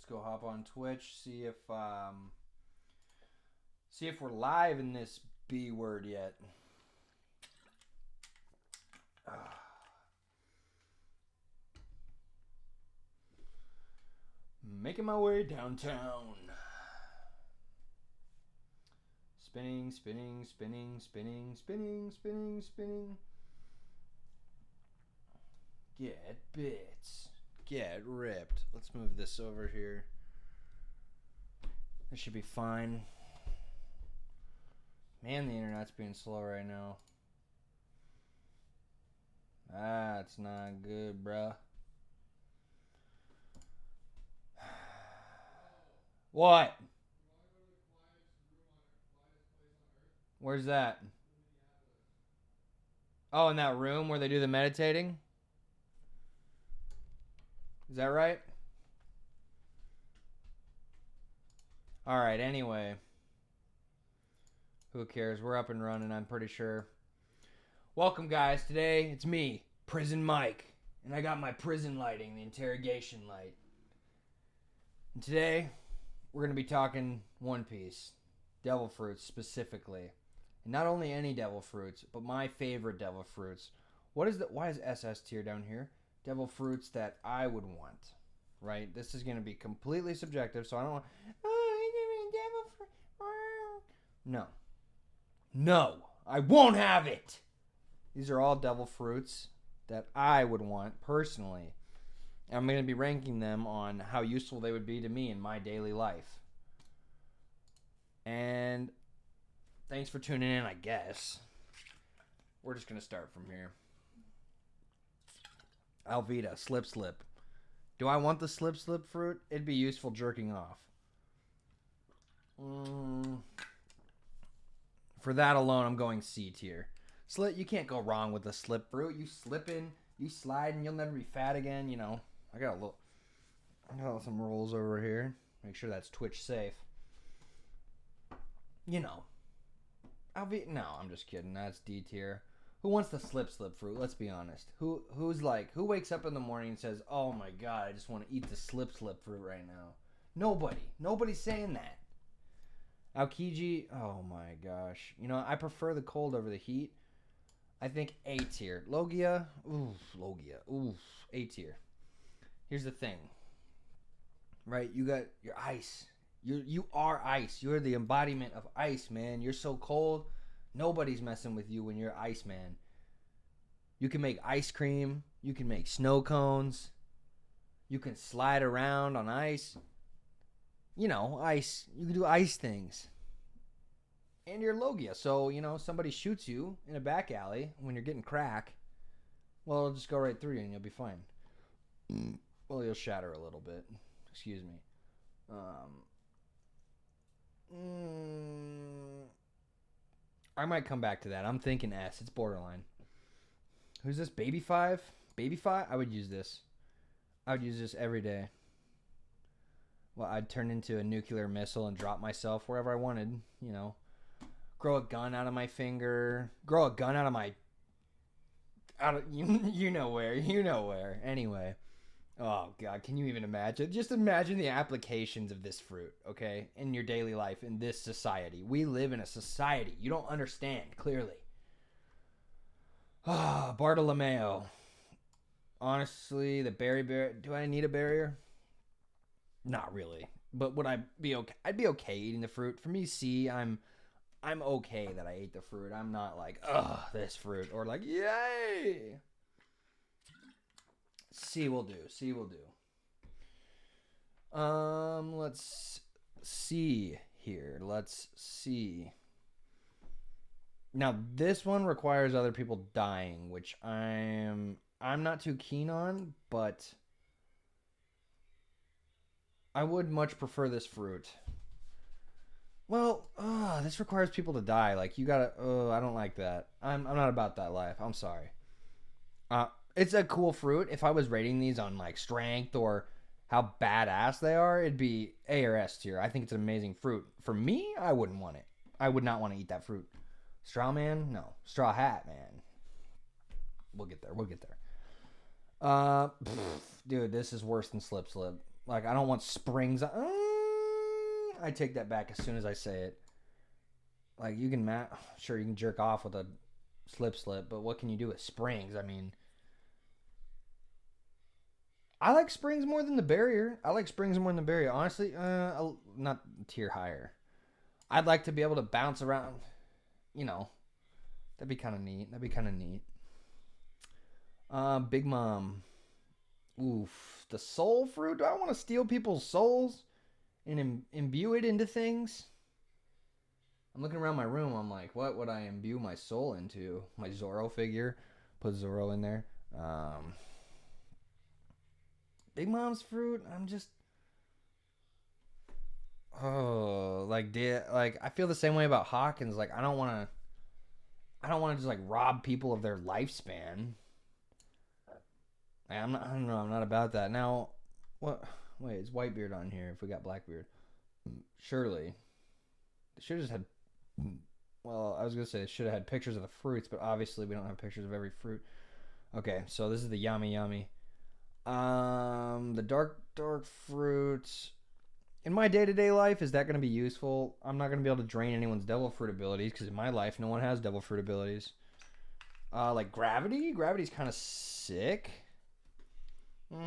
Let's go hop on Twitch, see if we're live in this B word yet. Making my way downtown. Spinning, spinning, spinning, spinning, spinning, spinning, spinning. Get bits. Get ripped. Let's move this over here. This should be fine. Man, the internet's being slow right now. That's not good, bruh. What? Where's that? Oh, in that room where they do the meditating? Is that right? Alright, anyway. Who cares? We're up and running, I'm pretty sure. Welcome, guys. Today, it's me, Prison Mike. And I got my prison lighting, the interrogation light. And today, we're going to be talking One Piece. Devil fruits, specifically. And not only any devil fruits, but my favorite devil fruits. Why is SS tier down here? Devil fruits that I would want. Right? This is going to be completely subjective, so I don't want... devil fruit. No. No. I won't have it! These are all devil fruits that I would want personally. And I'm going to be ranking them on how useful they would be to me in my daily life. And thanks for tuning in, I guess. We're just going to start from here. Alvita, slip slip. Do I want the slip slip fruit? It'd be useful jerking off. For that alone, I'm going C tier. You can't go wrong with the slip fruit. You slip in, you slide, and you'll never be fat again. You know, I got some rolls over here. Make sure that's Twitch safe. You know, no, I'm just kidding. That's D tier. Who wants the slip fruit? Let's be honest. Who wakes up in the morning and says, "Oh my god, I just want to eat the slip fruit right now"? Nobody. Nobody's saying that. Aokiji, oh my gosh. You know, I prefer the cold over the heat. I think A tier. Logia, A tier. Here's the thing. Right, you got your ice. You are ice. You're the embodiment of ice, man. You're so cold. Nobody's messing with you when you're ice, man. You can make ice cream. You can make snow cones. You can slide around on ice. You know, ice. You can do ice things. And you're Logia. So, you know, somebody shoots you in a back alley when you're getting crack. Well, it'll just go right through you and you'll be fine. Well, you'll shatter a little bit. Excuse me. I might come back to that. I'm thinking S. It's borderline. Who's this? Baby 5? Baby 5? I would use this. I would use this every day. Well, I'd turn into a nuclear missile and drop myself wherever I wanted. You know. Grow a gun out of my finger. Grow a gun out of my... You know where. You know where. Anyway. Oh, God. Can you even imagine? Just imagine the applications of this fruit, okay? In your daily life, in this society. We live in a society. You don't understand, clearly. Ah, Bartolomeo. Honestly, the berry... Do I need a barrier? Not really. But would I be okay? I'd be okay eating the fruit. For me, C, I'm okay that I ate the fruit. I'm not like, ugh, this fruit. Or like, yay! C will do. C will do. Let's see here. Let's see. Now, this one requires other people dying, which I'm not too keen on, but I would much prefer this fruit. Well, this requires people to die. Like, you gotta... I don't like that. I'm not about that life. I'm sorry. It's a cool fruit. If I was rating these on, like, strength or how badass they are, it'd be A or S tier. I think it's an amazing fruit. For me, I wouldn't want it. I would not want to eat that fruit. Straw man? No. Straw hat, man. We'll get there. Dude, this is worse than slip. Like, I don't want springs. I take that back as soon as I say it. Like, you can sure, you can jerk off with a slip, but what can you do with springs? I mean, I like springs more than the barrier. Honestly, not tier higher. I'd like to be able to bounce around. You know, that'd be kind of neat. Big Mom. Oof. The soul fruit? Do I want to steal people's souls and imbue it into things? I'm looking around my room. I'm like, what would I imbue my soul into? My Zorro figure. Put Zorro in there. Big Mom's fruit. I'm just... Oh, like I feel the same way about Hawkins. Like, I don't want to just like rob people of their lifespan. I don't know. I'm not about that. Now, what? Wait, is Whitebeard on here? If we got Blackbeard, surely they should have just had. Well, I was gonna say they should have had pictures of the fruits, but obviously we don't have pictures of every fruit. Okay, so this is the yummy. The dark fruits. In my day-to-day life, is that going to be useful? I'm not going to be able to drain anyone's devil fruit abilities because in my life, no one has devil fruit abilities. Like gravity? Gravity's kind of sick. What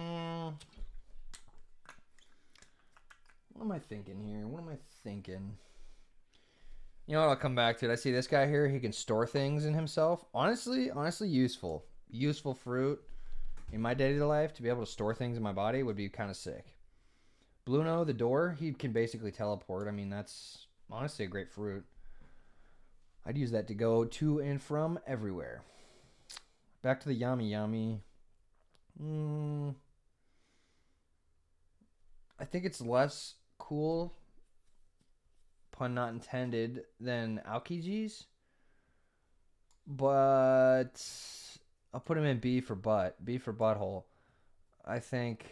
am I thinking here? You know what? I'll come back to it. I see this guy here. He can store things in himself. Honestly, useful. Useful fruit. In my day-to-day life, to be able to store things in my body would be kind of sick. Bluno, the door, he can basically teleport. I mean, that's honestly a great fruit. I'd use that to go to and from everywhere. Back to the yummy. I think it's less cool, pun not intended, than Aokijis. But I'll put him in B for butt. B for butthole. I think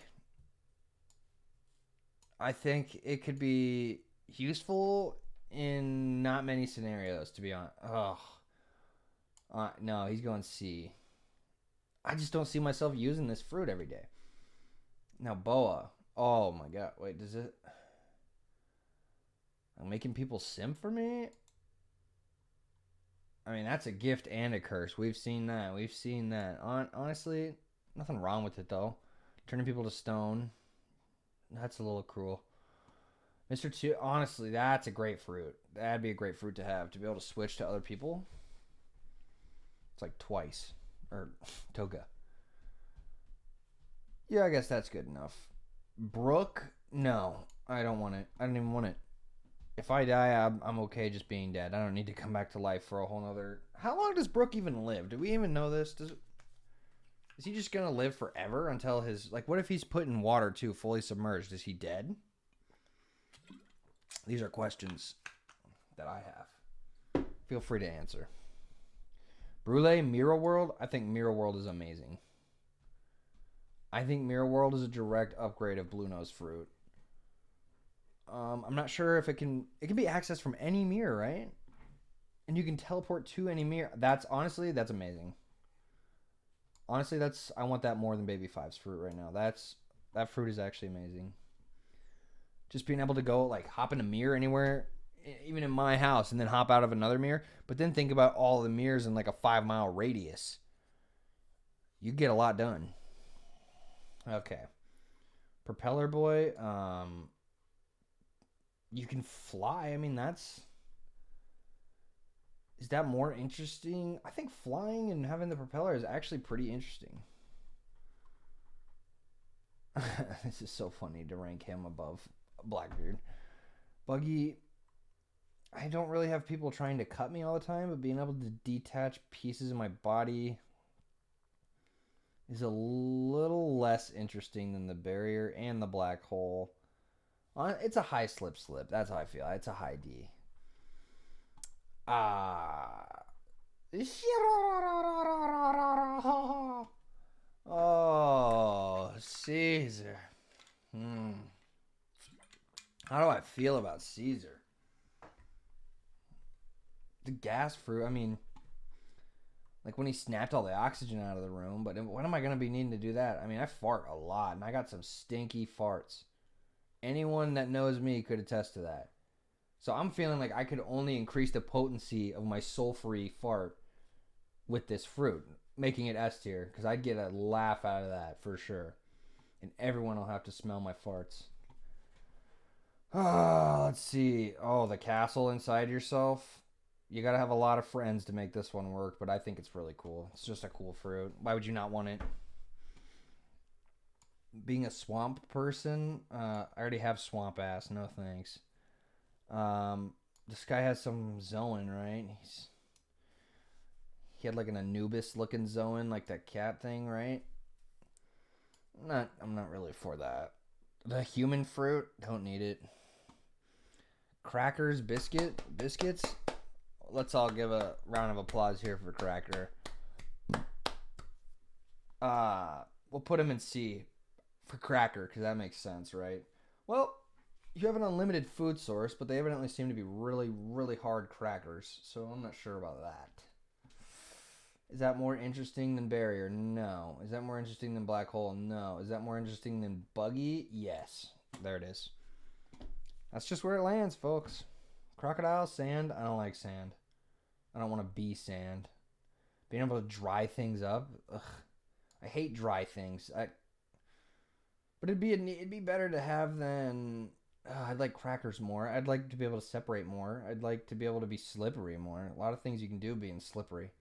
it could be useful in not many scenarios, to be honest. No, he's going C. I just don't see myself using this fruit every day. Now, Boa. Oh my god. Wait, does it... I'm making people simp for me? I mean, that's a gift and a curse. We've seen that. Honestly, nothing wrong with it, though. Turning people to stone. That's a little cruel. Mr. 2, honestly, that's a great fruit. That'd be a great fruit to have. To be able to switch to other people. It's like twice. Or Toga. Yeah, I guess that's good enough. Brooke? No. I don't want it. I don't even want it. If I die, I'm okay just being dead. I don't need to come back to life for a whole nother... How long does Brooke even live? Do we even know this? Is he just going to live forever until his... Like, what if he's put in water, too, fully submerged? Is he dead? These are questions that I have. Feel free to answer. Brule, Mirror World? I think Mirror World is amazing. I think Mirror World is a direct upgrade of Blue Nose Fruit. I'm not sure if it can be accessed from any mirror, right? And you can teleport to any mirror. That's amazing. Honestly, I want that more than Baby Five's fruit right now. That fruit is actually amazing. Just being able to go, like, hop in a mirror anywhere, even in my house, and then hop out of another mirror. But then think about all the mirrors in, like, a 5-mile radius. You get a lot done. Okay. Propeller Boy, you can fly. I mean, is that more interesting? I think flying and having the propeller is actually pretty interesting. This is so funny to rank him above Blackbeard. Buggy, I don't really have people trying to cut me all the time, but being able to detach pieces of my body is a little less interesting than the barrier and the black hole. It's a high slip. That's how I feel. It's a high D. Oh, Caesar. How do I feel about Caesar? The gas fruit, I mean, like when he snapped all the oxygen out of the room, but when am I going to be needing to do that? I mean, I fart a lot, and I got some stinky farts. Anyone that knows me could attest to that. So I'm feeling like I could only increase the potency of my sulfury fart with this fruit, making it S tier, because I'd get a laugh out of that for sure. And everyone will have to smell my farts. Let's see. Oh, the castle inside yourself. You gotta have a lot of friends to make this one work, but I think it's really cool. It's just a cool fruit. Why would you not want it? Being a swamp person, I already have swamp ass. No thanks. This guy has some Zoan, right? He had like an Anubis looking Zoan, like that cat thing, right? I'm not really for that. The human fruit, don't need it. Crackers, biscuits. Let's all give a round of applause here for Cracker. We'll put him in C for Cracker because that makes sense, right? Well, you have an unlimited food source, but they evidently seem to be really, really hard crackers, so I'm not sure about that. Is that more interesting than Barrier? No. Is that more interesting than Black Hole? No. Is that more interesting than Buggy? Yes. There it is. That's just where it lands, folks. Crocodile, sand. I don't like sand. I don't want to be sand. Being able to dry things up. Ugh. I hate dry things. But it'd be better to have than. I'd like crackers more. I'd like to be able to separate more. I'd like to be able to be slippery more. A lot of things you can do being slippery.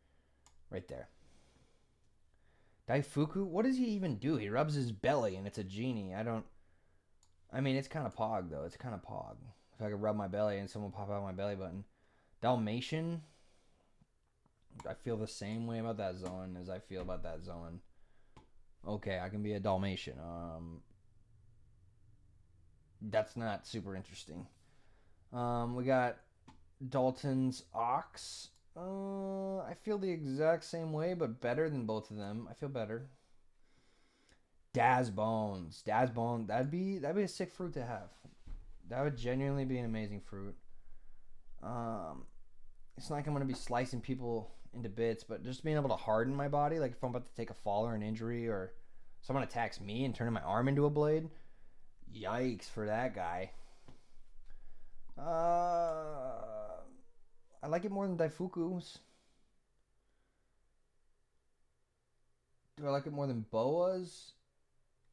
Right there. Daifuku? What does he even do? He rubs his belly and it's a genie. I mean, it's kind of pog, though. It's kind of pog. If I could rub my belly and someone pop out my belly button. Dalmatian? I feel the same way about that Zoan as I feel about that Zoan. Okay, I can be a Dalmatian. That's not super interesting. We got Dalton's Ox. I feel the exact same way, but better than both of them. I feel better. Daz Bones. That'd be a sick fruit to have. That would genuinely be an amazing fruit. It's not like I'm gonna be slicing people into bits, but just being able to harden my body, like if I'm about to take a fall or an injury, or someone attacks me and turning my arm into a blade. Yikes for that guy. I like it more than Daifuku's. Do I like it more than Boa's?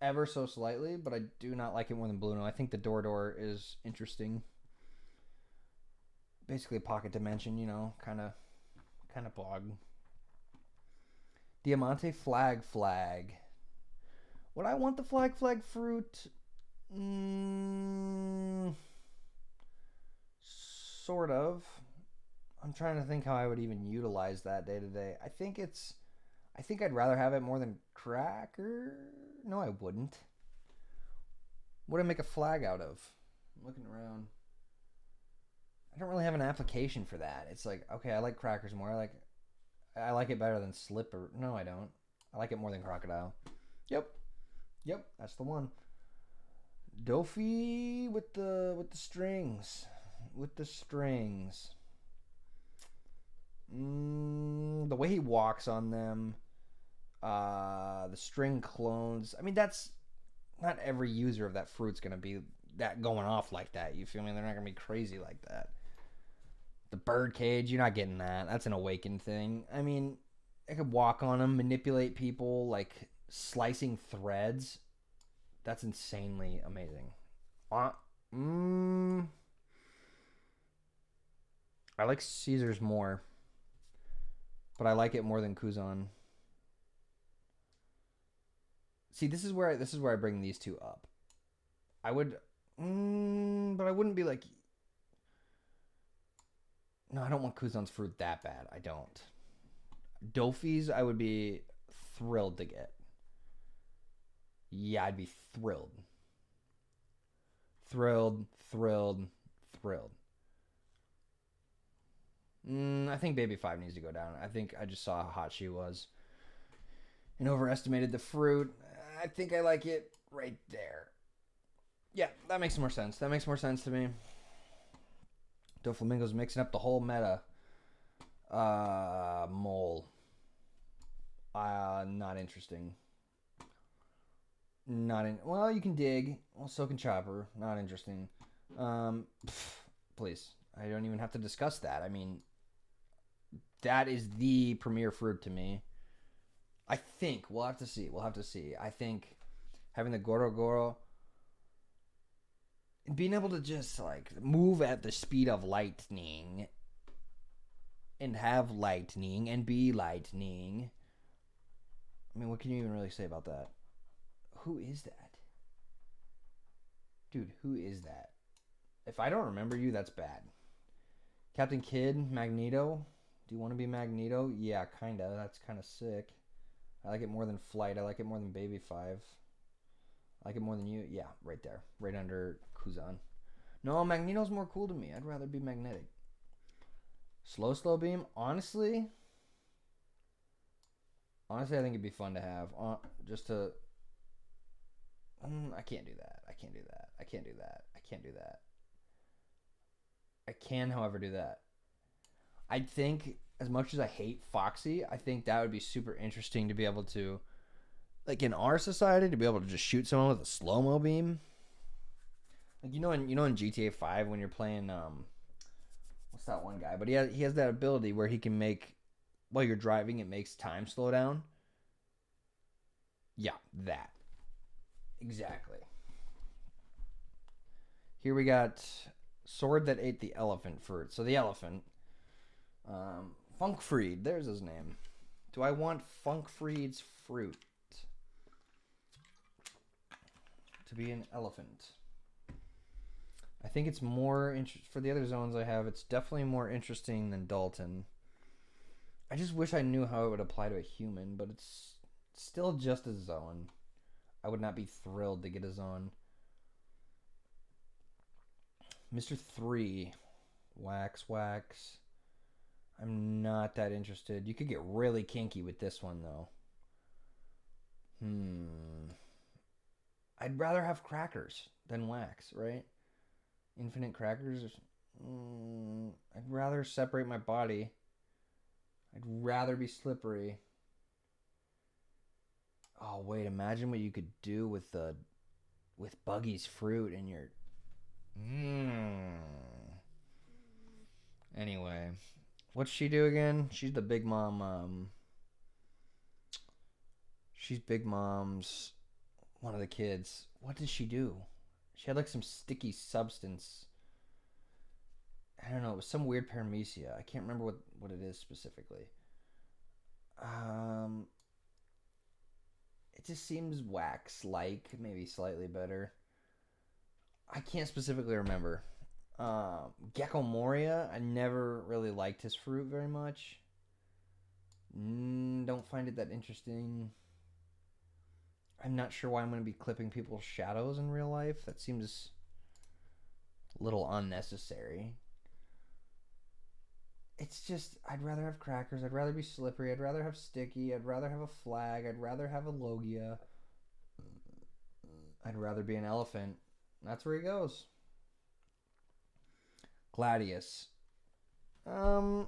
Ever so slightly, but I do not like it more than Bluno. I think the Door is interesting. Basically a pocket dimension, you know, kind of bog. Diamante flag. Would I want the flag fruit? Sort of. I'm trying to think how I would even utilize that day to day. I think I'd rather have it more than Cracker. No, I wouldn't. What would I make a flag out of? I'm looking around. I don't really have an application for that. It's like, okay, I like Crackers more. I like it better than Slipper. No, I don't. I like it more than Crocodile. Yep, that's the one. Dofi with the strings. The way he walks on them. The string clones. I mean, that's not every user of that fruit's gonna be that going off like that. You feel me? They're not gonna be crazy like that. The bird cage, you're not getting that. That's an awakened thing. I mean, I could walk on them, manipulate people, like slicing threads. That's insanely amazing. I like Caesar's more, but I like it more than Kuzan. See, this is where I bring these two up. I would, but I wouldn't be like. No, I don't want Kuzan's fruit that bad. I don't. Dofi's, I would be thrilled to get. Yeah, I'd be thrilled. Thrilled. I think Baby 5 needs to go down. I think I just saw how hot she was and overestimated the fruit. I think I like it right there. Yeah, that makes more sense. That makes more sense to me. Doflamingo's mixing up the whole meta. Mole. Not interesting. Not in. Well, you can dig. Well, so can chopper. Not interesting. Please. I don't even have to discuss that. I mean, that is the premier fruit to me. I think we'll have to see. We'll have to see. I think having the Goro Goro, being able to just like move at the speed of lightning and have lightning and be lightning. I mean, what can you even really say about that? Who is that? Dude, who is that? If I don't remember you, that's bad. Captain Kidd, Magneto. Do you want to be Magneto? Yeah, kinda. That's kind of sick. I like it more than Flight. I like it more than Baby 5. I like it more than you. Yeah, right there. Right under Kuzan. No, Magneto's more cool to me. I'd rather be magnetic. Slow beam. Honestly, I think it'd be fun to have. Just to... I can't do that. I can't do that. I can't do that. I can't do that. I can, however, do that. I think, as much as I hate Foxy, I think that would be super interesting to be able to, like in our society, to be able to just shoot someone with a slow-mo beam. Like in GTA 5 when you're playing what's that one guy? But he has that ability where he can make, while you're driving, it makes time slow down. Yeah, that. Exactly. Here we got Sword That Ate the Elephant Fruit. So the elephant, Funkfried, there's his name. Do I want Funkfried's fruit to be an elephant? I think it's more for the other zones I have. It's definitely more interesting than Dalton. I just wish I knew how it would apply to a human, but it's still just a zone. I would not be thrilled to get a zone. Mr. 3. Wax. I'm not that interested. You could get really kinky with this one, though. I'd rather have crackers than wax, right? Infinite crackers. I'd rather separate my body. I'd rather be slippery. Oh, wait. Imagine what you could do with Buggy's fruit in your... Anyway, what's she do again? She's the big mom. She's Big Mom's one of the kids. What did she do? She had like some sticky substance. I don't know. It was some weird paramecia. I can't remember what it is specifically. It just seems wax-like, maybe slightly better. I can't specifically remember. Gecko Moria, I never really liked his fruit very much. Don't find it that interesting. I'm not sure why I'm going to be clipping people's shadows in real life. That seems a little unnecessary. It's just, I'd rather have crackers. I'd rather be slippery. I'd rather have sticky. I'd rather have a flag. I'd rather have a Logia. I'd rather be an elephant. That's where he goes. Gladius. I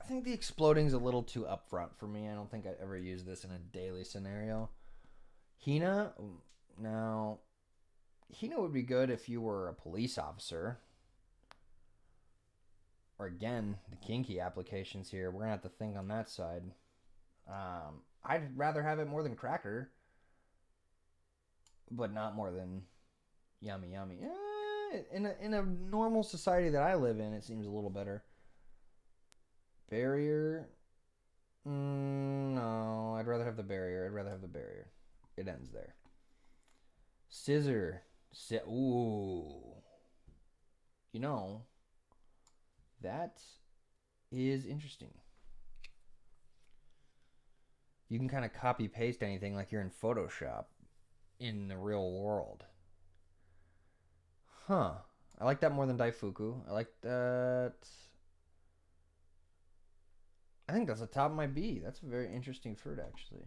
think the exploding's a little too upfront for me. I don't think I'd ever use this in a daily scenario. Hina? Now, Hina would be good if you were a police officer. Or again, the kinky applications here. We're going to have to think on that side. I'd rather have it more than cracker. But not more than yummy. In a normal society that I live in, it seems a little better. Barrier? No, I'd rather have the barrier. It ends there. Scissor. Ooh. You know, that is interesting. You can kind of copy paste anything like you're in Photoshop in the real world. Huh. I like that more than Daifuku. I like that. I think that's the top of my B. That's a very interesting fruit, actually.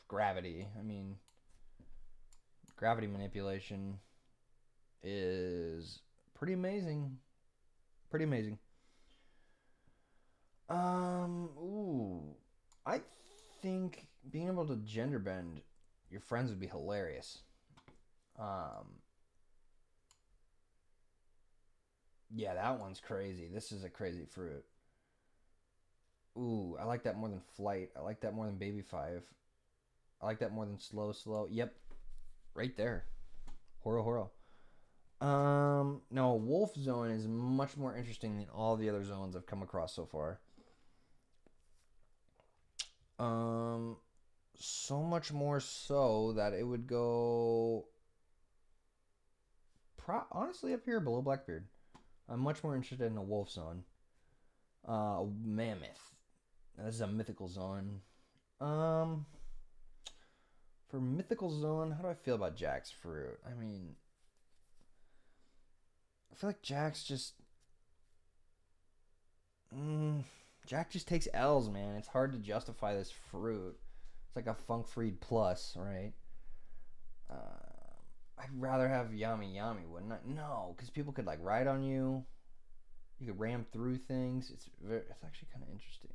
Gravity. I mean, gravity manipulation is pretty amazing. Ooh. think being able to gender bend your friends would be hilarious. Yeah, that one's crazy. This is a crazy fruit. Ooh, I like that more than flight. I like that more than baby five. I like that more than slow, slow. Yep, right there. Horo, horo. No, wolf zone is much more interesting than all the other zones I've come across so far. Um, so much more so that it would go honestly up here below Blackbeard. I'm much more interested in a wolf zone. Mammoth. This is a mythical zone. Um, for mythical zone, how do I feel about Jack's fruit? I mean, I feel like Jack's just. Jack just takes L's, man. It's hard to justify this fruit. It's like a Funk Freed plus, right? I'd rather have Yami Yami, wouldn't I? No, because people could like ride on you. You could ram through things. It's actually kind of interesting.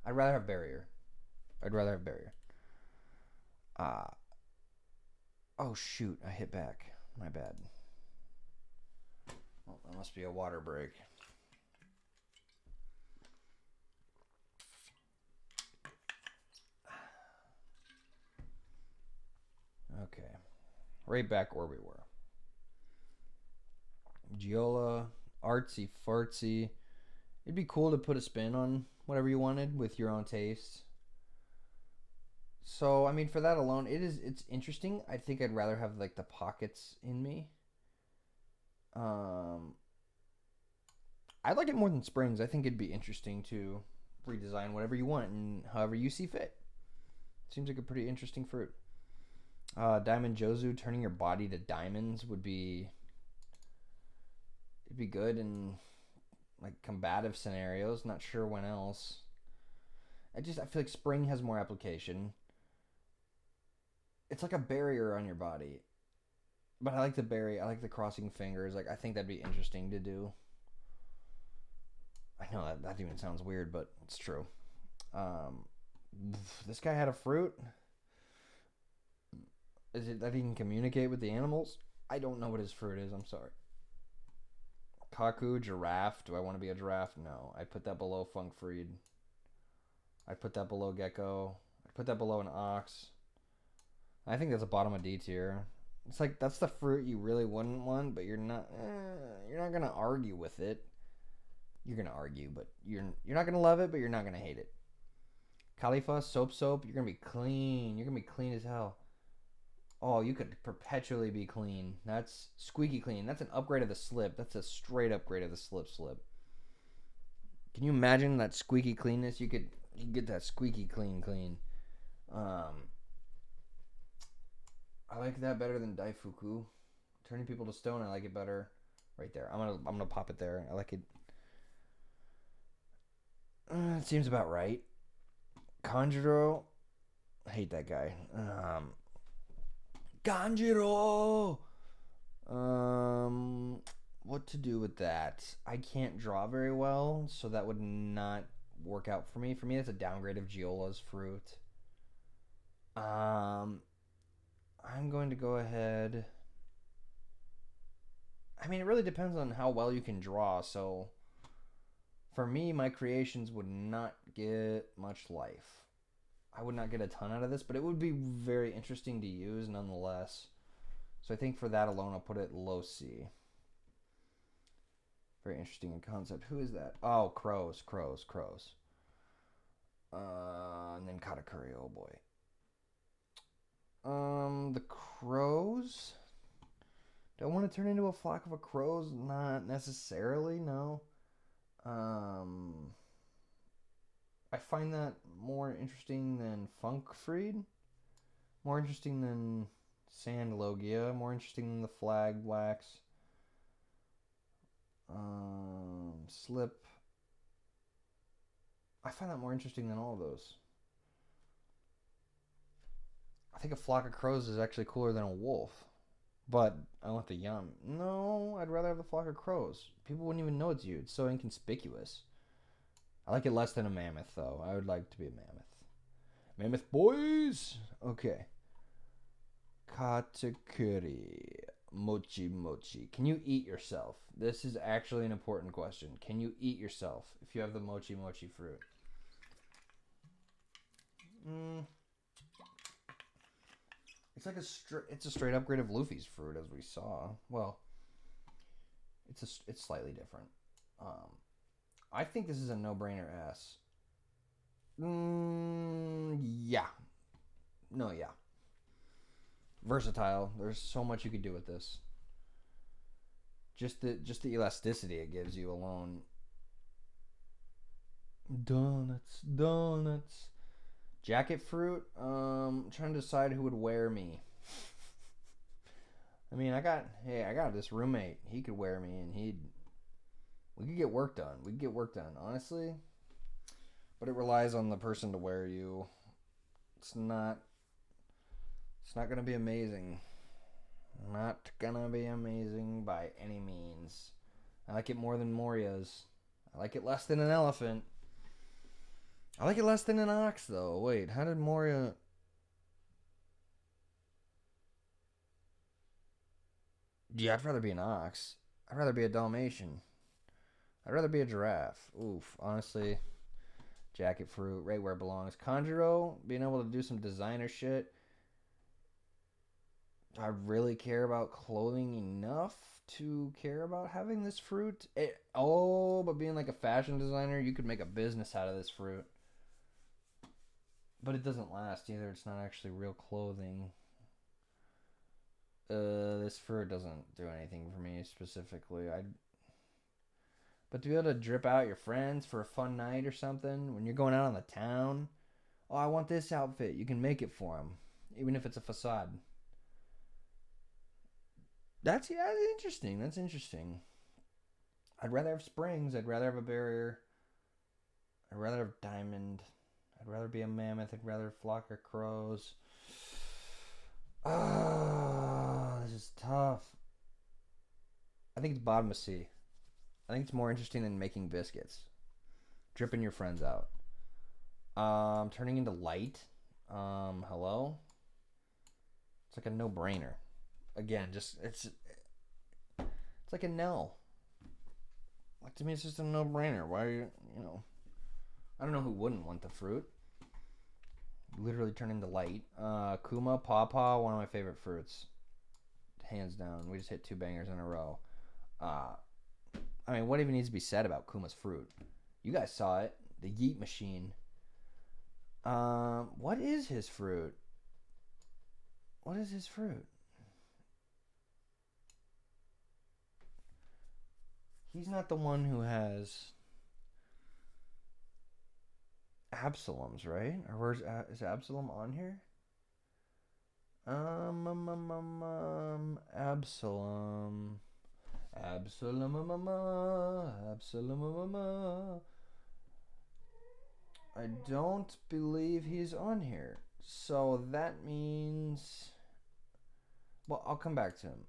I'd rather have Barrier. I'd rather have Barrier. Uh, oh shoot, I hit back. My bad. Oh, that must be a water break. Okay. Right back where we were. Giola, artsy fartsy. It'd be cool to put a spin on whatever you wanted with your own taste. So, I mean, for that alone, it's interesting. I think I'd rather have like the pockets in me. Um, I like it more than springs. I think it'd be interesting to redesign whatever you want and however you see fit. Seems like a pretty interesting fruit. Diamond Jozu, turning your body to diamonds would be it'd be good in like combative scenarios. Not sure when else. I feel like spring has more application. It's like a barrier on your body. But I like the berry. I like the crossing fingers. Like I think that'd be interesting to do. I know that even sounds weird, but it's true. Um, this guy had a fruit. Is it that he can communicate with the animals? I don't know what his fruit is. I'm sorry. Kaku, giraffe. Do I want to be a giraffe? No. I put that below Funk Freed. I put that below Gecko. I put that below an ox. I think that's a bottom of D tier. It's like that's the fruit you really wouldn't want, but you're not gonna argue with it. You're gonna argue, but you're not gonna love it, but you're not gonna hate it. Khalifa, soap. You're gonna be clean. You're gonna be clean as hell. Oh, you could perpetually be clean. That's squeaky clean. That's an upgrade of the slip. That's a straight upgrade of the slip. Can you imagine that squeaky cleanness? You could get that squeaky clean. I like that better than Daifuku. Turning people to stone, I like it better. Right there. I'm gonna pop it there. I like it. It seems about right. Kanjuro, I hate that guy. Kanjuro. What to do with that? I can't draw very well, so that would not work out for me. For me, that's a downgrade of Giola's fruit. I'm going to go ahead. I mean, it really depends on how well you can draw. So, for me, my creations would not get much life. I would not get a ton out of this, but it would be very interesting to use nonetheless. So I think for that alone, I'll put it low C. Very interesting in concept. Who is that? Oh, crows. And then Katakuri, oh boy. The crows. Do I want to turn into a flock of a crows? Not necessarily, no. I find that more interesting than Funk Freed. More interesting than Sand Logia. More interesting than the Flag Wax. Slip. I find that more interesting than all of those. I think a flock of crows is actually cooler than a wolf. But I want the yum. No, I'd rather have the flock of crows. People wouldn't even know it's you. It's so inconspicuous. I like it less than a mammoth, though. I would like to be a mammoth. Mammoth boys. Okay. Katakuri. Mochi mochi. Can you eat yourself? This is actually an important question. Can you eat yourself if you have the mochi mochi fruit? It's like it's a straight upgrade of Luffy's fruit, as we saw. Well, it's slightly different. I think this is a no-brainer. S. Yeah. No, yeah. Versatile. There's so much you could do with this. Just the elasticity it gives you alone. Donuts. Jacket fruit. Trying to decide who would wear me. I mean, I got this roommate. He could wear me, and we could get work done. Honestly, but it relies on the person to wear you. It's not gonna be amazing. Not gonna be amazing by any means. I like it more than Moria's. I like it less than an elephant. I like it less than an ox, though. Wait, how did Moria... Yeah, I'd rather be an ox. I'd rather be a Dalmatian. I'd rather be a giraffe. Oof, honestly. Jacket fruit, right where it belongs. Conjuro, being able to do some designer shit. I really care about clothing enough to care about having this fruit. But being like a fashion designer, you could make a business out of this fruit. But it doesn't last either. It's not actually real clothing. This fruit doesn't do anything for me specifically. But to be able to drip out your friends for a fun night or something, when you're going out on the town, oh, I want this outfit. You can make it for them, even if it's a facade. That's interesting. That's interesting. I'd rather have springs. I'd rather have a barrier. I'd rather have diamond. I'd rather be a mammoth. I'd rather flock of crows. Oh, this is tough. I think it's bottom of C. I think it's more interesting than making biscuits. Dripping your friends out. Turning into light. Hello? It's like a no-brainer. Again, just it's like a no. Like, to me, it's just a no-brainer. Why are you know? I don't know who wouldn't want the fruit. Literally turn into light. Kuma Pawpaw, one of my favorite fruits. Hands down. We just hit 2 bangers in a row. I mean, what even needs to be said about Kuma's fruit? You guys saw it. The Yeet Machine. What is his fruit? What is his fruit? He's not the one who has Absalom's, right? Or where's is Absalom on here? Absalom. Absalom. I don't believe he's on here. So that means... Well, I'll come back to him.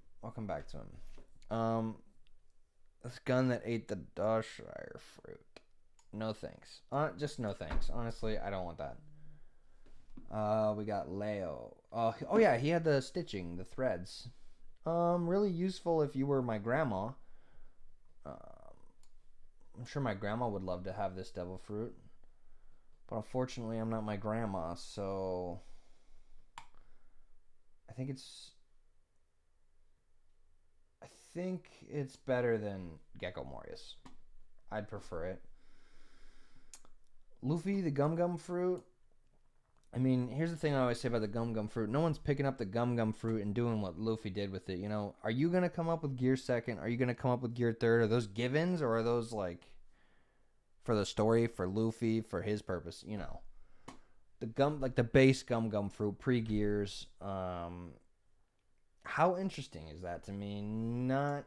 This gun that ate the Dashire fruit. No thanks. Just no thanks. Honestly, I don't want that. We got Leo. Oh yeah, he had the stitching, the threads. Really useful if you were my grandma. I'm sure my grandma would love to have this devil fruit. But unfortunately, I'm not my grandma, so... I think it's better than Gecko Morius. I'd prefer it. Luffy, the Gum Gum fruit. I mean, here's the thing I always say about the Gum Gum fruit. No one's picking up the Gum Gum fruit and doing what Luffy did with it. You know, are you going to come up with gear second? Are you going to come up with gear third? Are those givens, or are those like for the story, for Luffy, for his purpose? You know, the gum, like the base Gum Gum fruit, pre-gears. How interesting is that to me? Not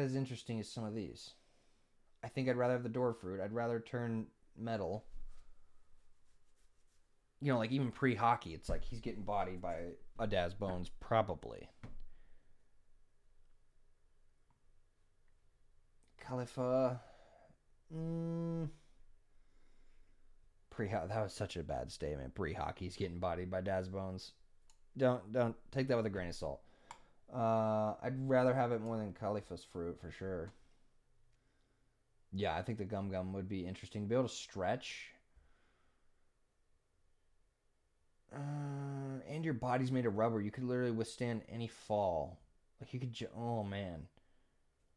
as interesting as some of these. I think I'd rather have the door fruit. I'd rather turn metal. You know, like even pre-hockey, it's like he's getting bodied by Adaz Bones, probably. Khalifa. That was such a bad statement. Pre-hockey's getting bodied by dad's bones. Don't take that with a grain of salt. I'd rather have it more than Caliphus fruit for sure. Yeah, I think the gum gum would be interesting to be able to stretch. And your body's made of rubber. You could literally withstand any fall. Like you could. Oh man.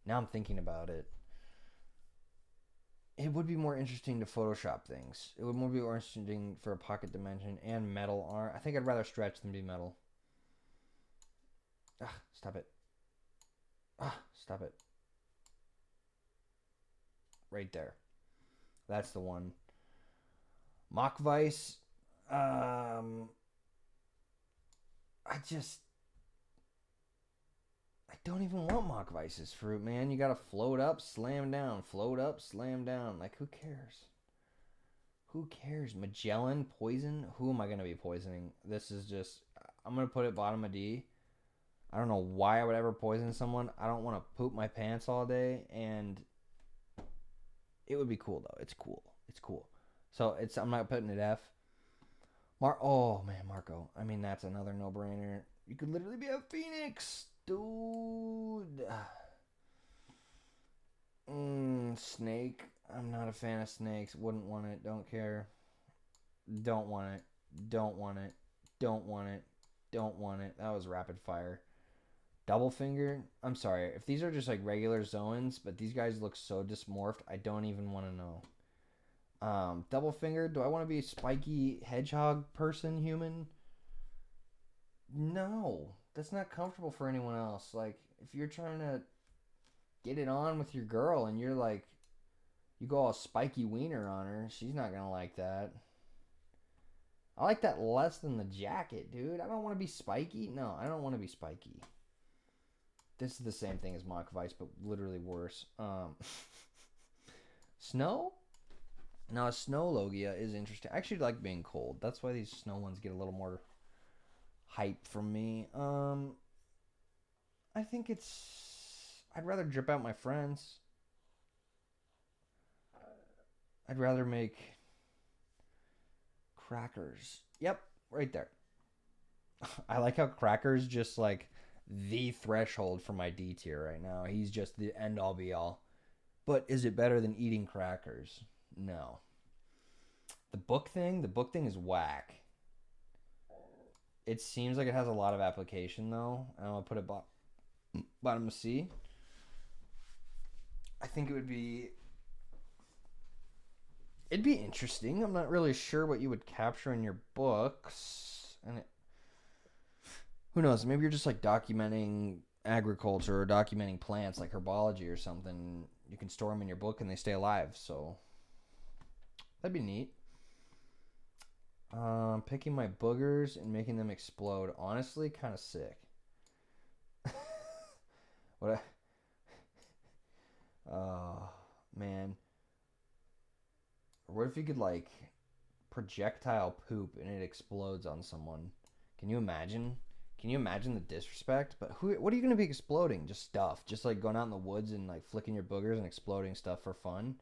Now I'm thinking about it. It would be more interesting to Photoshop things. It would be more interesting for a pocket dimension and metal art. I think I'd rather stretch than be metal. Ah, stop it. Ah, stop it. Right there. That's the one. Mock Vice. I don't even want Mock Vice's fruit, man. You gotta float up, slam down. Float up, slam down. Like, who cares? Who cares? Magellan Poison? Who am I gonna be poisoning? This is just... I'm gonna put it bottom of D. I don't know why I would ever poison someone. I don't want to poop my pants all day, and it would be cool, though. It's cool. It's cool. So, I'm not putting it F. Oh, man, Marco. I mean, that's another no-brainer. You could literally be a phoenix. Dude. Snake. I'm not a fan of snakes. Wouldn't want it. Don't care. Don't want it. Don't want it. Don't want it. Don't want it. That was rapid fire. Double finger. I'm sorry. If these are just like regular Zoans, but these guys look so dysmorphed, I don't even want to know. Double finger. Do I want to be a spiky hedgehog person, human? No. That's not comfortable for anyone else. Like, if you're trying to get it on with your girl and you're like, you go all spiky wiener on her, she's not going to like that. I like that less than the jacket, dude. I don't want to be spiky. No, I don't want to be spiky. This is the same thing as Mock Vice, but literally worse. Snow? Now, a snow Logia is interesting. I actually like being cold. That's why these snow ones get a little more hype from me. I think I'd rather drip out my friends. I'd rather make crackers. Yep, right there. I like how crackers just like the threshold for my D tier right now. He's just the end all be all. But is it better than eating crackers? No. The book thing is whack. It seems like it has a lot of application though. I'm gonna put it bottom of C. I think it'd be interesting. I'm not really sure what you would capture in your books, and who knows? Maybe you're just like documenting agriculture or documenting plants, like herbology or something. You can store them in your book and they stay alive. So that'd be neat. Picking my boogers and making them explode. Honestly, kind of sick. Oh man. What if you could like projectile poop and it explodes on someone? Can you imagine? Can you imagine the disrespect? But what are you going to be exploding? Just stuff. Just like going out in the woods and like flicking your boogers and exploding stuff for fun.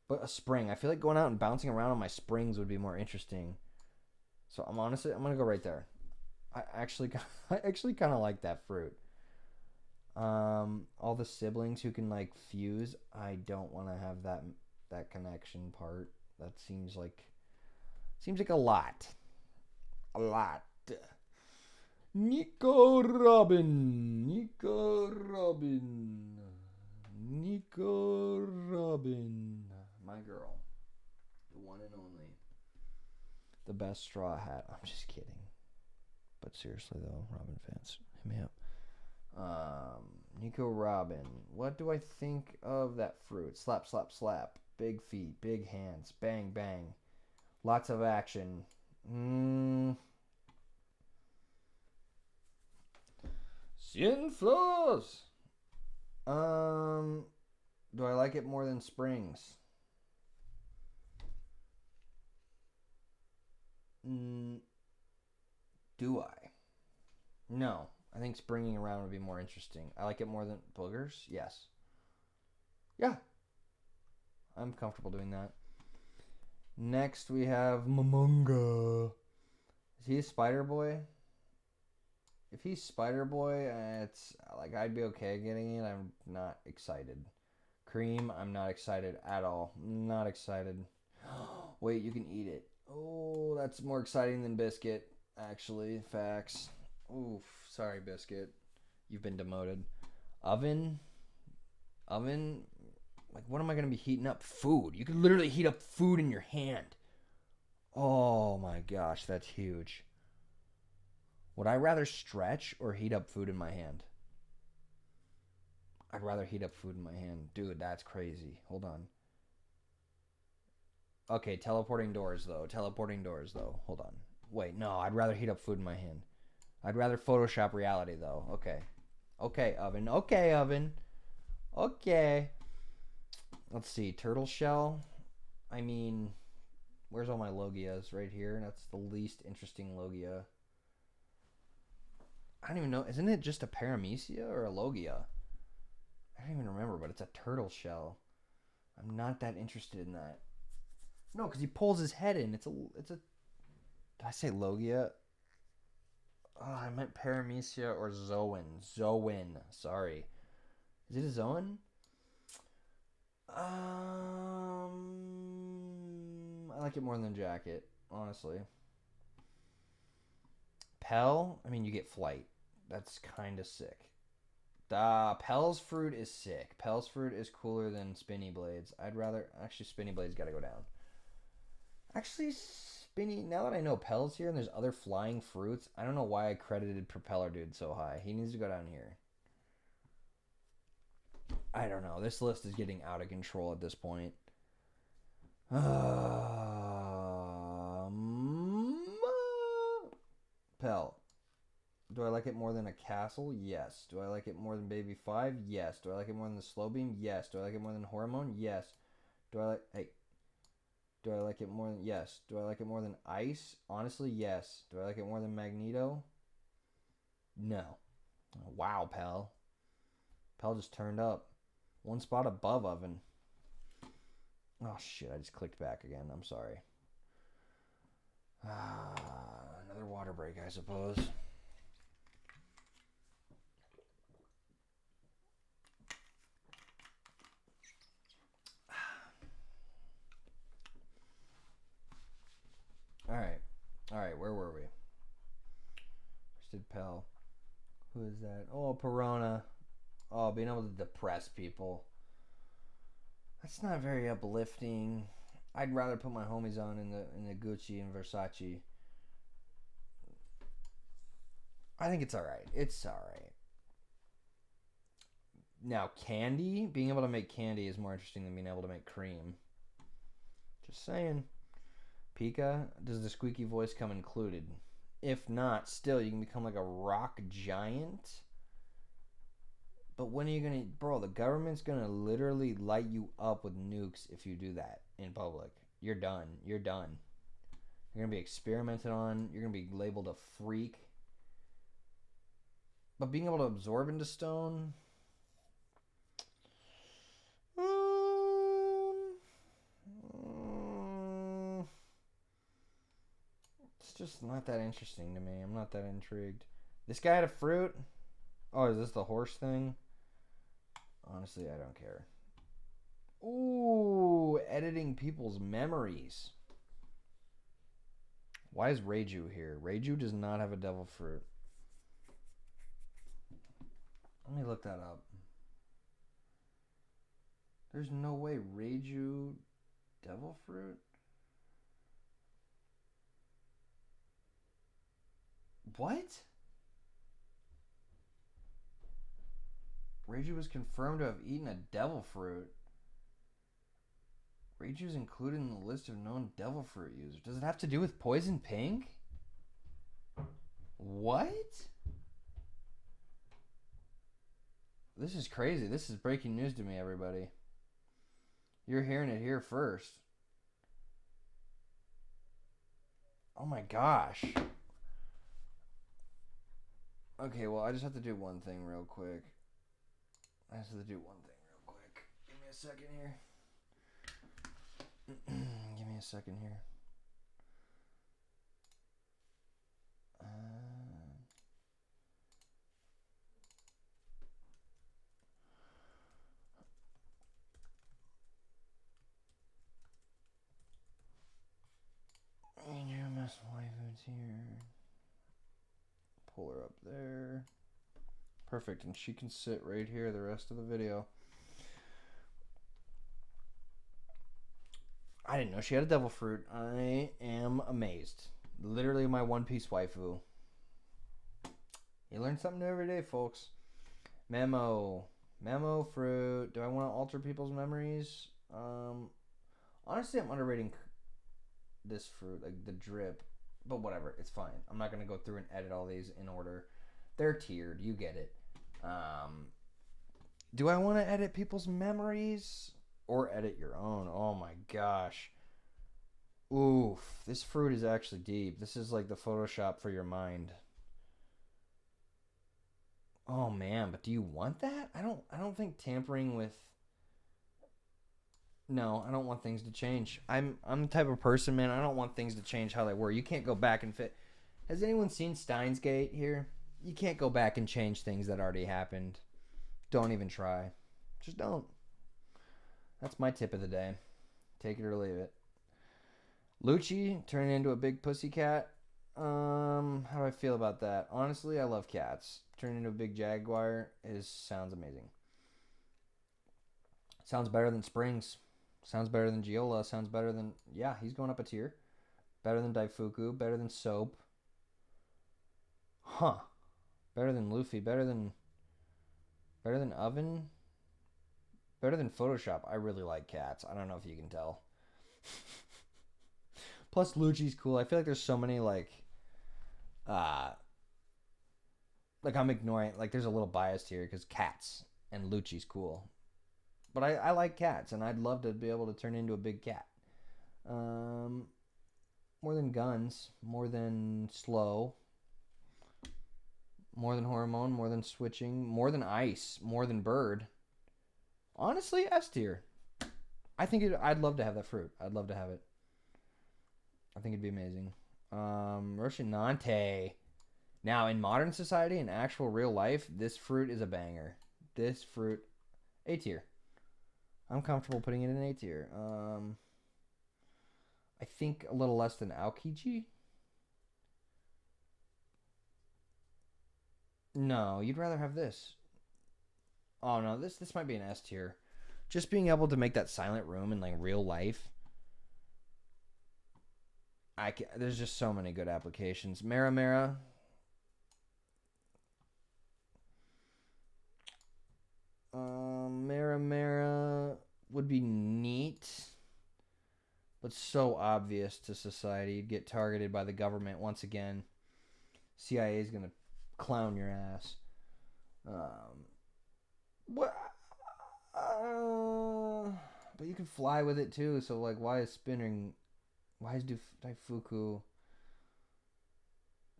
But a spring. I feel like going out and bouncing around on my springs would be more interesting. So I'm going to go right there. I actually kind of like that fruit. All the siblings who can like fuse. I don't want to have that connection part. That seems like a lot. A lot. Nico Robin. My girl. The one and only. The best straw hat. I'm just kidding. But seriously though, Robin fans, hit me up. Nico Robin. What do I think of that fruit? Slap, slap, slap. Big feet, big hands. Bang, bang. Lots of action. Cien Flores. Do I like it more than Springs? Do I? No. I think springing around would be more interesting. I like it more than boogers? Yes. Yeah. I'm comfortable doing that. Next we have Momonga. Is he a spider boy? If he's spider boy, it's like I'd be okay getting it. I'm not excited. Cream, I'm not excited at all. Not excited. Wait, you can eat it. Oh, that's more exciting than biscuit. Actually, facts. Oof, sorry, biscuit. You've been demoted. Oven, oven. Like, what am I gonna be heating up? Food. You can literally heat up food in your hand. Oh my gosh, that's huge. Would I rather stretch or heat up food in my hand? I'd rather heat up food in my hand. Dude, that's crazy. Hold on. Okay, teleporting doors, though. Teleporting doors, though. Hold on. Wait, no, I'd rather heat up food in my hand. I'd rather Photoshop reality, though. Okay. Okay, oven. Okay, oven. Okay. Let's see. Turtle shell. I mean, where's all my Logias? Right here. That's the least interesting Logia. I don't even know. Isn't it just a Paramecia or a Logia? I don't even remember, but it's a turtle shell. I'm not that interested in that. No, because he pulls his head in. It's a. Did I say Logia? Oh, I meant Paramecia or Zoan. Zoan. Sorry. Is it a Zoan? I like it more than Jacket, honestly. Pell. I mean, you get Flight. That's kind of sick. Pell's fruit is sick. Pell's fruit is cooler than Spinny Blades. I'd rather... Actually, Spinny Blades got to go down. Actually, Spinny... Now that I know Pell's here and there's other flying fruits, I don't know why I credited Propeller Dude so high. He needs to go down here. I don't know. This list is getting out of control at this point. Pell. Do I like it more than a castle? Yes. Do I like it more than Baby 5? Yes. Do I like it more than the Slow Beam? Yes. Do I like it more than Hormone? Yes. Do I like... Hey. Do I like it more than... Yes. Do I like it more than Ice? Honestly, yes. Do I like it more than Magneto? No. Wow, Pell. Pell just turned up. One spot above Oven. Oh, shit. I just clicked back again. I'm sorry. Another water break, I suppose. Alright, where were we? Did Pell. Who is that? Oh, Perona. Oh, being able to depress people. That's not very uplifting. I'd rather put my homies on in the Gucci and Versace. I think it's alright. It's alright. Now, candy? Being able to make candy is more interesting than being able to make cream. Just saying. Pika, does the squeaky voice come included? If not, still, you can become like a rock giant. But when are you going to... Bro, the government's going to literally light you up with nukes if you do that in public. You're done. You're done. You're going to be experimented on. You're going to be labeled a freak. But being able to absorb into stone... It's just not that interesting to me. I'm not that intrigued. This guy had a fruit? Oh, is this the horse thing? Honestly, I don't care. Ooh, editing people's memories. Why is Reiju here? Reiju does not have a devil fruit. Let me look that up. There's no way Reiju devil fruit? What? Reiju was confirmed to have eaten a devil fruit. Reiju's included in the list of known devil fruit users. Does it have to do with Poison Pink? What? This is crazy. This is breaking news to me, everybody. You're hearing it here first. Oh my gosh. Okay, well, I just have to do one thing real quick. Give me a second here. Give me a a second here. Miss Waifu's here. Pull her up there. Perfect, and she can sit right here the rest of the video. I didn't know she had a devil fruit. I am amazed. Literally my One Piece waifu. You learn something new every day, folks. Memo fruit. Do I want to alter people's memories? Honestly, I'm underrating this fruit, like the drip. But whatever, it's fine. I'm not going to go through and edit all these in order. They're tiered. You get it. Do I want to edit people's memories? Or edit your own? Oh my gosh. Oof. This fruit is actually deep. This is like the Photoshop for your mind. Oh man, but do you want that? I don't think tampering with... No, I don't want things to change. I'm the type of person, man, I don't want things to change how they were. You can't go back and fit... Has anyone seen Steins Gate here? You can't go back and change things that already happened. Don't even try. Just don't. That's my tip of the day. Take it or leave it. Lucci turning into a big pussycat. How do I feel about that? Honestly, I love cats. Turning into a big jaguar sounds amazing. Sounds better than Springs. Sounds better than Giola. Sounds better than... Yeah, he's going up a tier. Better than Daifuku. Better than Soap. Huh. Better than Luffy. Better than Oven. Better than Photoshop. I really like cats. I don't know if you can tell. Plus, Lucci's cool. I feel like there's so many, like I'm ignoring... Like, there's a little bias here because cats and Lucci's cool. But I like cats, and I'd love to be able to turn into a big cat. More than guns. More than slow. More than hormone. More than switching. More than ice. More than bird. Honestly, S tier. I'd love to have that fruit. I'd love to have it. I think it'd be amazing. Roshinante. Now, in modern society, in actual real life, this fruit is a banger. This fruit, A tier. I'm comfortable putting it in A tier. I think a little less than Aokiji. No, you'd rather have this. Oh no, this might be an S tier. Just being able to make that silent room in like real life. There's just so many good applications. Mera. Mera would be neat, but so obvious to society. You'd get targeted by the government once again. CIA is gonna clown your ass. What? But you can fly with it too. So like, why is Daifuku?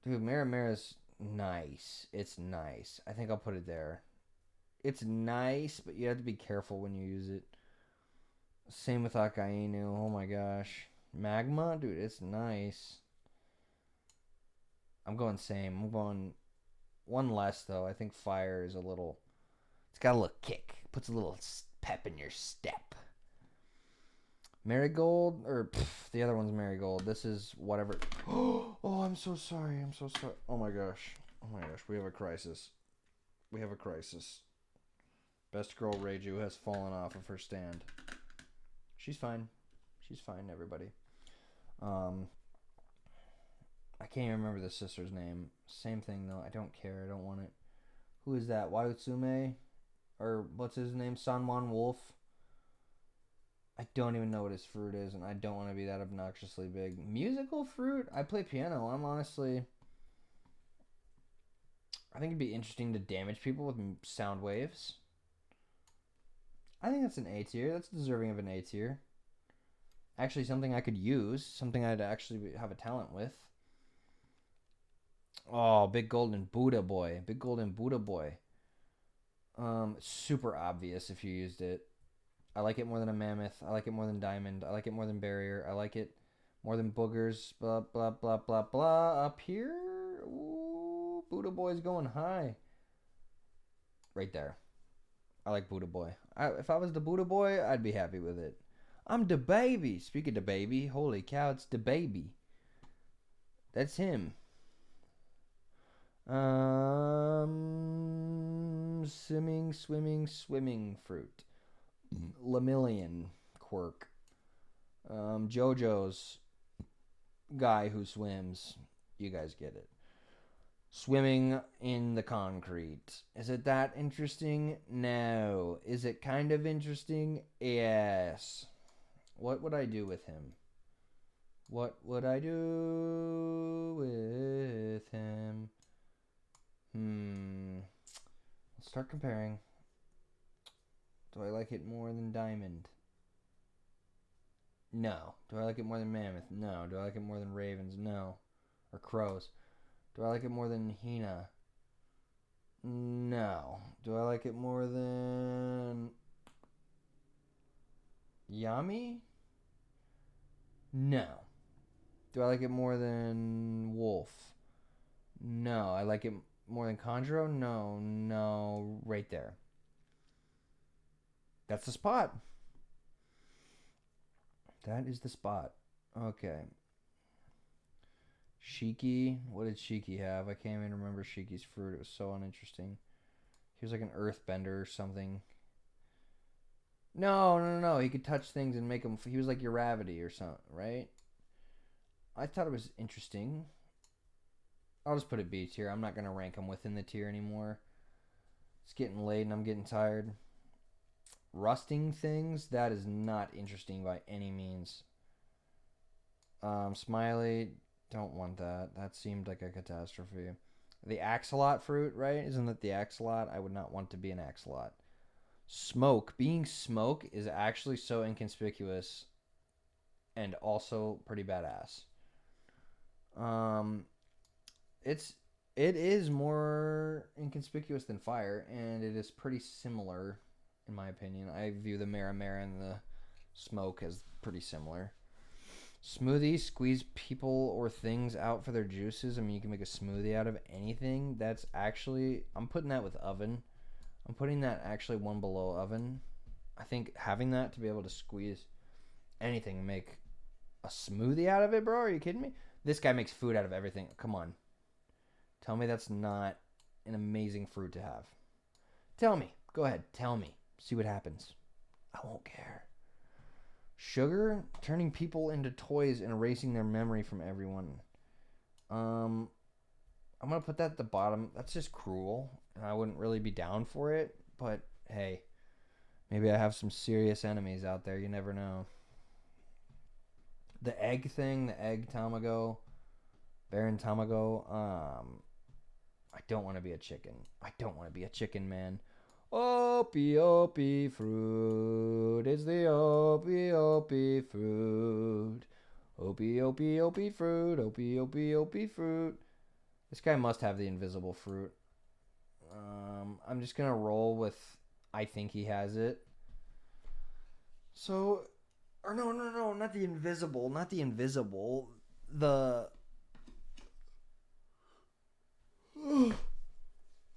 Dude, Mera's nice. It's nice. I think I'll put it there. It's nice, but you have to be careful when you use it. Same with Akainu. Oh my gosh. Magma? Dude, it's nice. I'm going same. I'm going one less, though. I think fire is a little... It's got a little kick. Puts a little pep in your step. Marigold? Or the other one's Marigold. This is whatever. Oh, I'm so sorry. I'm so sorry. Oh my gosh. We have a crisis. Best girl Reiju has fallen off of her stand. She's fine. Everybody. I can't even remember the sister's name. Same thing, though. I don't care. I don't want it. Who is that? Wautsume? Or what's his name? Sanwan Wolf? I don't even know what his fruit is, and I don't want to be that obnoxiously big. Musical fruit? I play piano. I'm honestly... I think it'd be interesting to damage people with sound waves. I think that's an A tier. That's deserving of an A tier. Actually, something I could use. Something I'd actually have a talent with. Oh, Big Golden Buddha Boy. Super obvious if you used it. I like it more than a mammoth. I like it more than diamond. I like it more than barrier. I like it more than boogers. Blah, blah, blah, blah, blah. Up here, ooh, Buddha Boy's going high. Right there. I like Buddha Boy. If I was the Buddha Boy, I'd be happy with it. I'm the baby. Speak of the baby. Holy cow, it's the baby. That's him. Swimming fruit. Lemillion quirk. JoJo's guy who swims. You guys get it. Swimming in the concrete. Is it that interesting? No. Is it kind of interesting? Yes. What would I do with him? What would I do with him? Let's start comparing. Do I like it more than diamond? No. Do I like it more than mammoth? No. Do I like it more than ravens? No. Or crows? Do I like it more than Hina? No. Do I like it more than Yami? No. Do I like it more than Wolf? No. I like it more than Conjuro? No. Right there. That's the spot. That is the spot. Okay. Shiki. What did Shiki have? I can't even remember Shiki's fruit. It was so uninteresting. He was like an earthbender or something. No. He could touch things and make them... He was like Uravity or something, right? I thought it was interesting. I'll just put it B tier. I'm not going to rank him within the tier anymore. It's getting late and I'm getting tired. Rusting things? That is not interesting by any means. Smiley... Don't want that. That seemed like a catastrophe. The axolot fruit, right? Isn't that the axolot? I would not want to be an axolot. Smoke. Being smoke is actually so inconspicuous and also pretty badass. It is more inconspicuous than fire, and it is pretty similar, in my opinion. I view the Mara and the smoke as pretty similar. Smoothies, squeeze people or things out for their juices. I mean, you can make a smoothie out of anything. That's actually... I'm putting that with oven. I'm putting that actually one below oven. I think having that to be able to squeeze anything and make a smoothie out of it, bro? Are you kidding me? This guy makes food out of everything. Come on. Tell me that's not an amazing fruit to have. Tell me. Go ahead. Tell me. See what happens. I won't care. Sugar, turning people into toys and erasing their memory from everyone. I'm going to put that at the bottom. That's just cruel, and I wouldn't really be down for it, but hey, maybe I have some serious enemies out there. You never know. The egg thing, the egg tamago, Baron tamago, I don't want to be a chicken. I don't want to be a chicken, man. Opie fruit. It's the Opie fruit. Opie fruit. Opie fruit. This guy must have the invisible fruit. I'm just gonna roll with I think he has it. So, or no, not the invisible. The...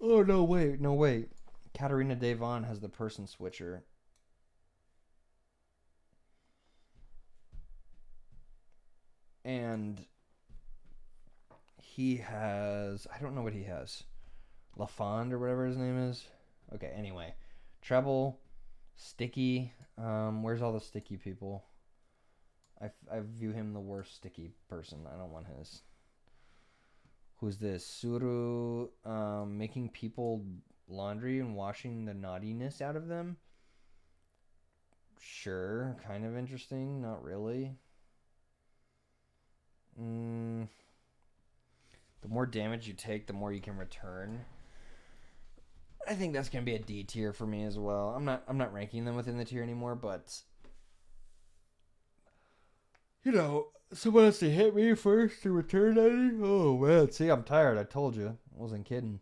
Oh, no, wait. Katarina Devon has the person switcher. And he has... I don't know what he has. LaFond or whatever his name is. Okay, anyway. Treble, Sticky. Where's all the Sticky people? I view him the worst Sticky person. I don't want his. Who's this? Suru, making people laundry and washing the naughtiness out of them. Sure, kind of interesting. Not really. The more damage you take, the more you can return. I think that's gonna be a D tier for me as well. I'm not ranking them within the tier anymore, but you know, someone has to hit me first to return anything. Oh man, see, I'm tired. I told you, I wasn't kidding.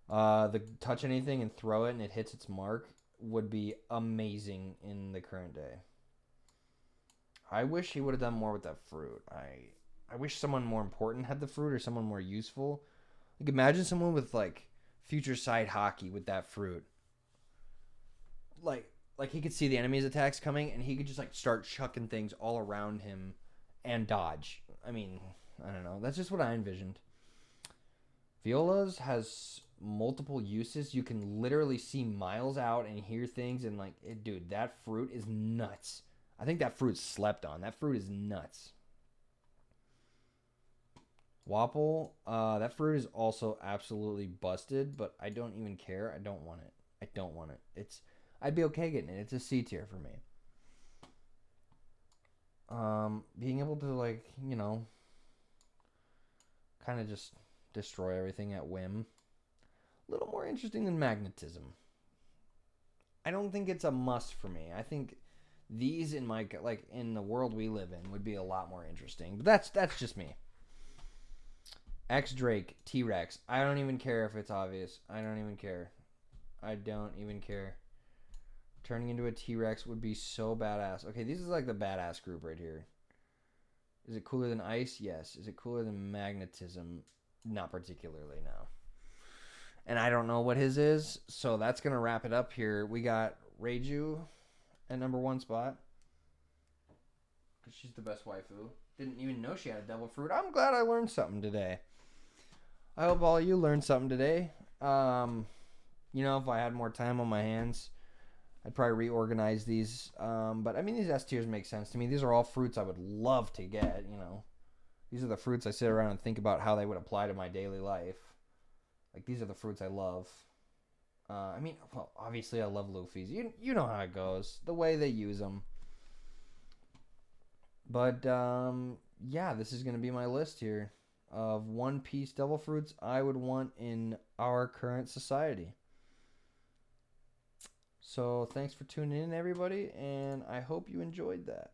The touch anything and throw it and it hits its mark. would be amazing in the current day. I wish he would have done more with that fruit. I wish someone more important had the fruit or someone more useful. Like imagine someone with like future side hockey with that fruit. Like he could see the enemy's attacks coming and he could just like start chucking things all around him and dodge. I mean, I don't know. That's just what I envisioned. Violas has multiple uses. You can literally see miles out and hear things and like, dude, that fruit is nuts. I think that fruit's slept on. That fruit is nuts. Wapple, that fruit is also absolutely busted, but I don't even care. I don't want it. I don't want it. I'd be okay getting it. It's a C tier for me. Being able to like, kind of just destroy everything at whim. A little more interesting than magnetism. I don't think it's a must for me. I think these in the world we live in would be a lot more interesting. But that's just me. X Drake T-Rex. I don't even care if it's obvious. I don't even care. Turning into a T-Rex would be so badass. Okay, this is like the badass group right here. Is it cooler than ice? Yes. Is it cooler than magnetism? Not particularly, no. And I don't know what his is, so that's going to wrap it up here. We got Reiju at number 1 spot. Because she's the best waifu. Didn't even know she had a devil fruit. I'm glad I learned something today. I hope all of you learned something today. If I had more time on my hands, I'd probably reorganize these. But, I mean, these S tiers make sense to me. These are all fruits I would love to get, These are the fruits I sit around and think about how they would apply to my daily life. Like, these are the fruits I love. Obviously I love Luffy's. You know how it goes. The way they use them. But, this is going to be my list here of One Piece devil fruits I would want in our current society. So, thanks for tuning in, everybody, and I hope you enjoyed that.